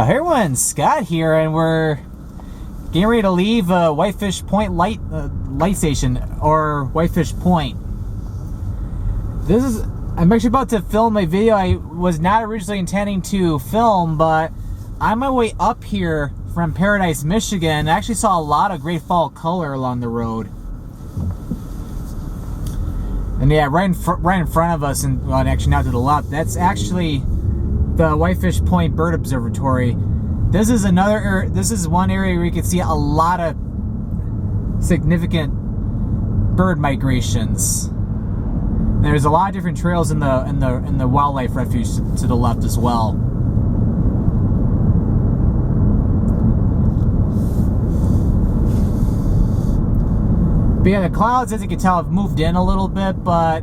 Hey everyone, Scott here, and we're getting ready to leave Whitefish Point light station, or Whitefish Point. I'm actually about to film a video I was not originally intending to film, but on my way up here from Paradise, Michigan, I actually saw a lot of great fall color along the road. And yeah, right in front of us, and well, actually now to the left, that's actually the Whitefish Point Bird Observatory. This is one area where you can see a lot of significant bird migrations. There's a lot of different trails in the wildlife refuge to the left as well. But yeah, the clouds, as you can tell, have moved in a little bit, but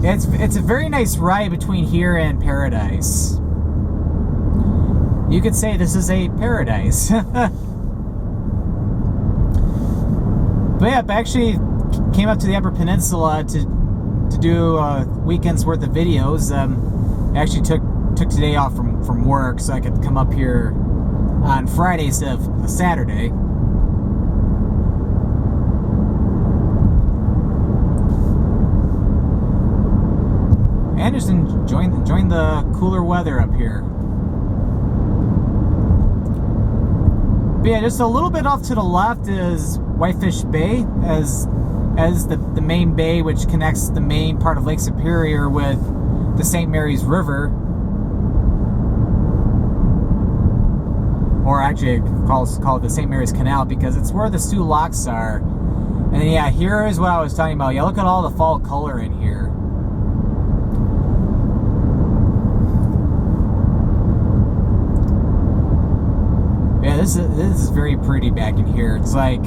it's a very nice ride between here and Paradise. You could say this is a paradise. But yeah, I actually came up to the Upper Peninsula to do a weekend's worth of videos. I actually took today off from work so I could come up here on Friday instead of a Saturday. And just enjoying the cooler weather up here. But yeah, just a little bit off to the left is Whitefish Bay, as the main bay which connects the main part of Lake Superior with the St. Mary's River. Or actually call it the St. Mary's Canal, because it's where the Sioux Locks are. And then, yeah, here is what I was talking about. Yeah, look at all the fall color in here. Yeah, this is very pretty back in here. It's like,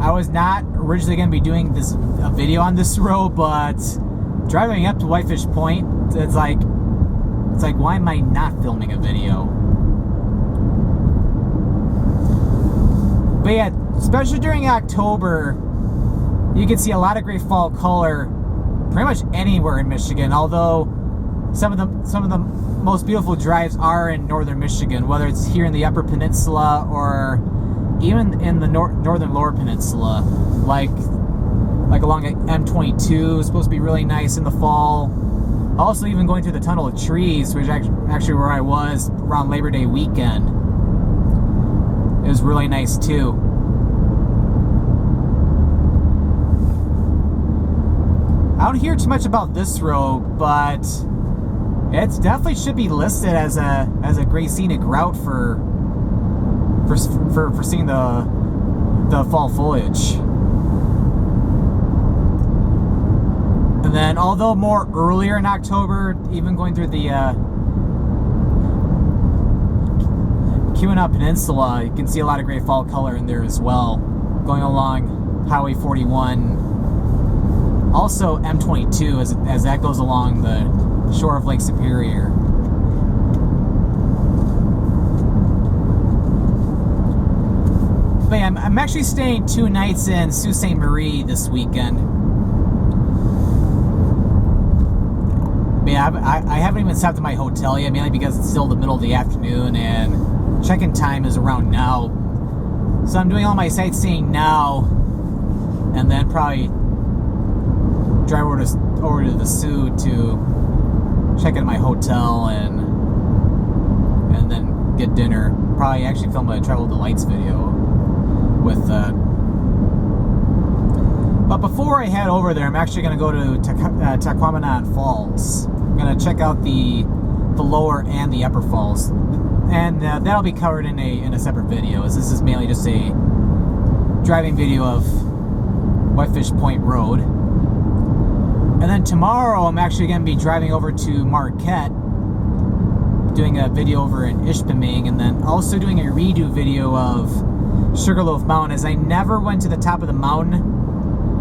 I was not originally going to be doing a video on this road, but driving up to Whitefish Point, it's like why am I not filming a video? But yeah, especially during October, you can see a lot of great fall color pretty much anywhere in Michigan, although some of the most beautiful drives are in northern Michigan, whether it's here in the Upper Peninsula or even in the northern Lower Peninsula, like along M22 is supposed to be really nice in the fall. Also, even going through the Tunnel of Trees, which actually where I was around Labor Day weekend, it was really nice too. I don't hear too much about this road, but it definitely should be listed as a great scenic route for seeing the fall foliage. And then, although more earlier in October, even going through the Keweenaw Peninsula, you can see a lot of great fall color in there as well, going along Highway 41. Also M22 as that goes along the shore of Lake Superior. But yeah, I'm actually staying 2 nights in Sault Ste. Marie this weekend. But yeah, I haven't even stopped at my hotel yet, mainly because it's still the middle of the afternoon and check-in time is around now. So I'm doing all my sightseeing now, and then probably drive over to the Sioux to check in my hotel and then get dinner. Probably actually film a Travel Delights video with but before I head over there, I'm actually going to go to Tahquamenon Falls. I'm going to check out the lower and the upper falls, and that'll be covered in a separate video, as this is mainly just a driving video of Whitefish Point Road. And then tomorrow, I'm actually going to be driving over to Marquette, doing a video over in Ishpeming, and then also doing a redo video of Sugarloaf Mountain, as I never went to the top of the mountain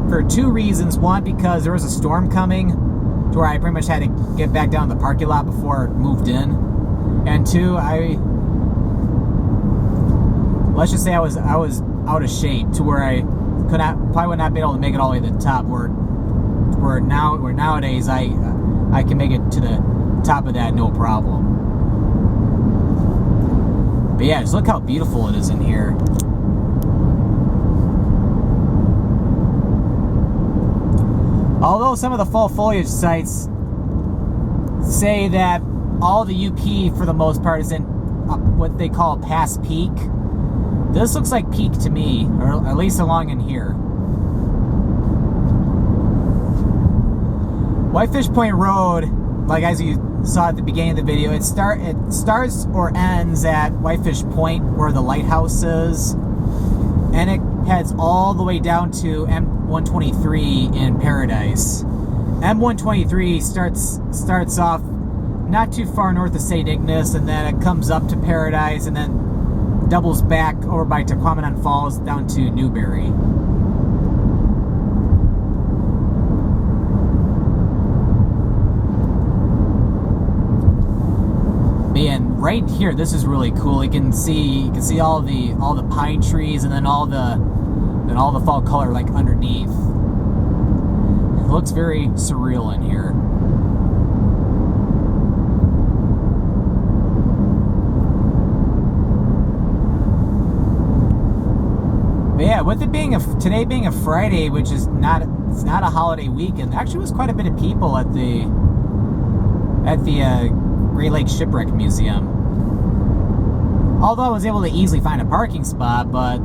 for 2 reasons. One, because there was a storm coming to where I pretty much had to get back down to the parking lot before I moved in. And 2, let's just say I was out of shape to where I probably would not be able to make it all the way to the top, where nowadays I can make it to the top of that no problem. But yeah, just look how beautiful it is in here. Although some of the fall foliage sites say that all the UP for the most part is in what they call past peak. This looks like peak to me, or at least along in here. Whitefish Point Road, like as you saw at the beginning of the video, it starts or ends at Whitefish Point where the lighthouse is, and it heads all the way down to M123 in Paradise. M123 starts off not too far north of St. Ignace, and then it comes up to Paradise, and then doubles back over by Tequamanon Falls down to Newberry. And right here, this is really cool. You can see all the pine trees, and then all the fall color like underneath. It looks very surreal in here. But yeah, with it being today being a Friday, which is not a holiday weekend, there actually was quite a bit of people at the Great Lakes Shipwreck Museum. Although I was able to easily find a parking spot, but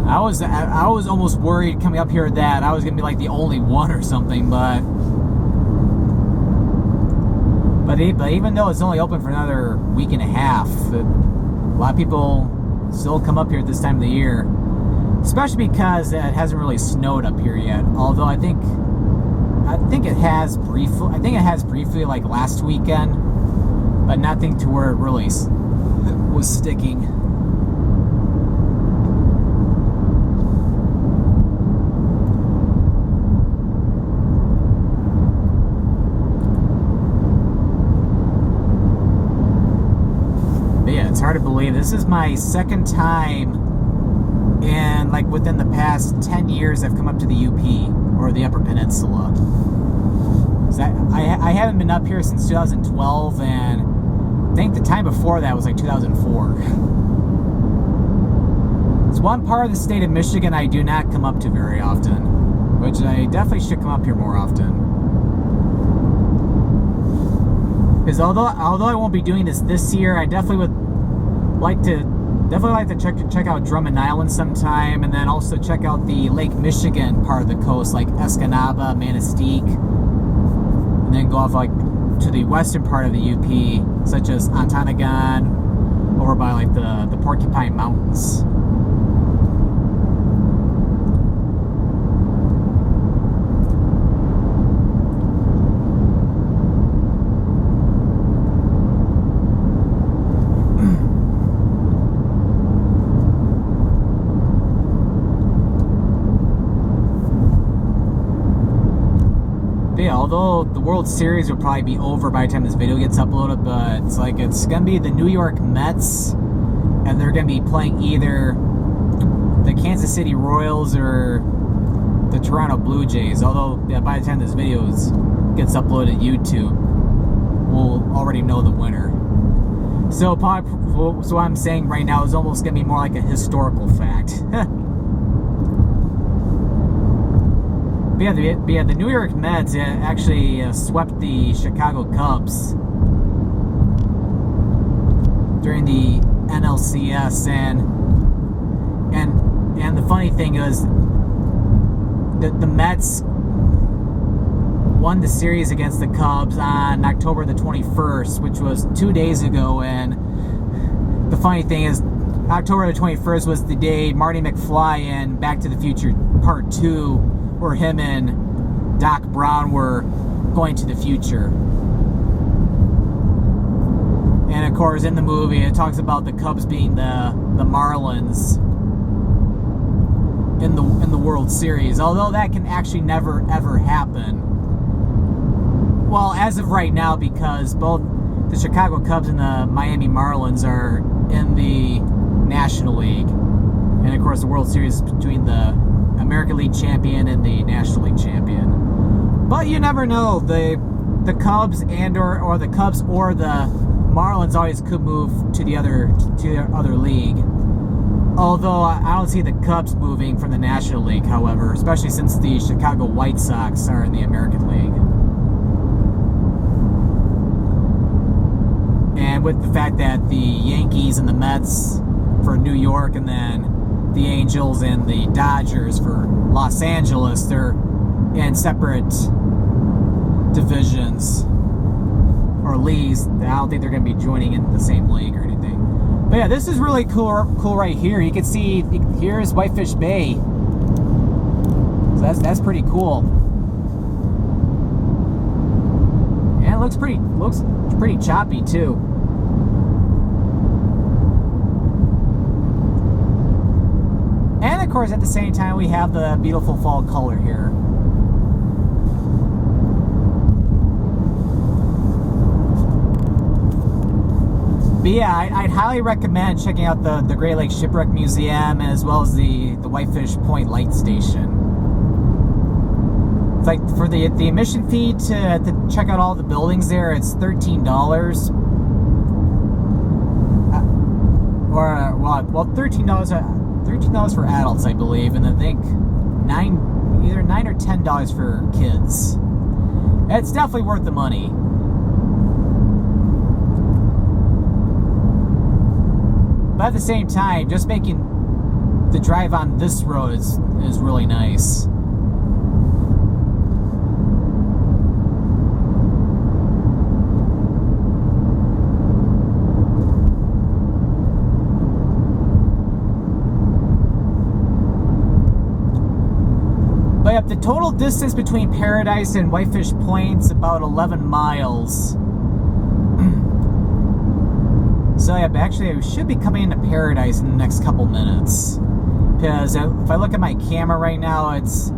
I was almost worried coming up here that I was gonna be like the only one or something. But even though it's only open for another week and a half, a lot of people still come up here at this time of the year, especially because it hasn't really snowed up here yet. Although I think it has briefly like last weekend, but nothing to where it really was sticking. But yeah, it's hard to believe this is my second time in like within the past 10 years I've come up to the UP or the Upper Peninsula. I haven't been up here since 2012, and I think the time before that was like 2004. It's one part of the state of Michigan I do not come up to very often, which I definitely should come up here more often. Because although I won't be doing this year, I definitely would like to check out Drummond Island sometime, and then also check out the Lake Michigan part of the coast, like Escanaba, Manistee, and then go off like to the western part of the UP, such as Ontonagon, over by like the Porcupine Mountains. Although the World Series will probably be over by the time this video gets uploaded, but it's gonna be the New York Mets, and they're gonna be playing either the Kansas City Royals or the Toronto Blue Jays. Although by the time this video gets uploaded to YouTube, we'll already know the winner. So what I'm saying right now is almost gonna be more like a historical fact. But yeah, the New York Mets actually swept the Chicago Cubs during the NLCS, and the funny thing is that the Mets won the series against the Cubs on October the 21st, which was 2 days ago. And the funny thing is, October the 21st was the day Marty McFly in Back to the Future Part 2, where him and Doc Brown were going to the future. And of course, in the movie, it talks about the Cubs being the Marlins in the World Series. Although that can actually never ever happen. Well, as of right now, because both the Chicago Cubs and the Miami Marlins are in the National League, and of course, the World Series is between the American League champion and the National League champion. But you never know, the Cubs or the Marlins always could move to the other league. Although I don't see the Cubs moving from the National League, however, especially since the Chicago White Sox are in the American League. And with the fact that the Yankees and the Mets for New York, and then the Angels and the Dodgers for Los Angeles, they're in separate divisions or leagues. I don't think they're going to be joining in the same league or anything. But yeah, this is really cool right here. You can see, here's Whitefish Bay. So that's pretty cool. And it looks pretty choppy too. And of course, at the same time, we have the beautiful fall color here. But yeah, I'd highly recommend checking out the Great Lakes Shipwreck Museum, as well as the Whitefish Point Light Station. It's like for the admission fee to check out all the buildings there, it's $13. $13 for adults, I believe, and I think either $9 or $10 for kids. It's definitely worth the money. But at the same time, just making the drive on this road is really nice. But yep, the total distance between Paradise and Whitefish Point is about 11 miles. So yeah, but actually I should be coming into Paradise in the next couple minutes. Because if I look at my camera right now, it's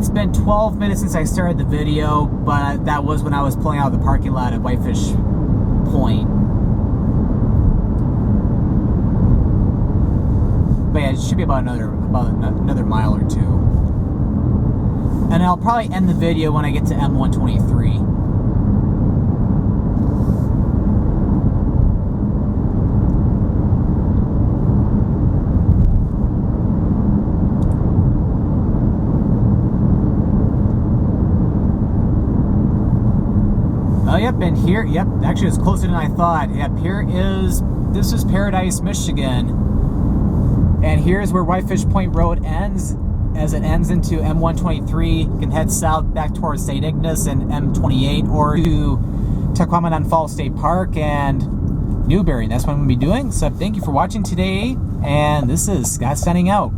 been 12 minutes since I started the video, but that was when I was pulling out of the parking lot at Whitefish Point. But yeah, it should be about another mile or two. And I'll probably end the video when I get to M123. Oh, yep, and here, yep, actually it's closer than I thought. Yep, this is Paradise, Michigan. And here's where Whitefish Point Road ends. As it ends into M123, you can head south back towards St. Ignace and M28, or to Scottman895 Falls State Park and Newberry. That's what I'm going to be doing. So thank you for watching today, and this is Scott signing out.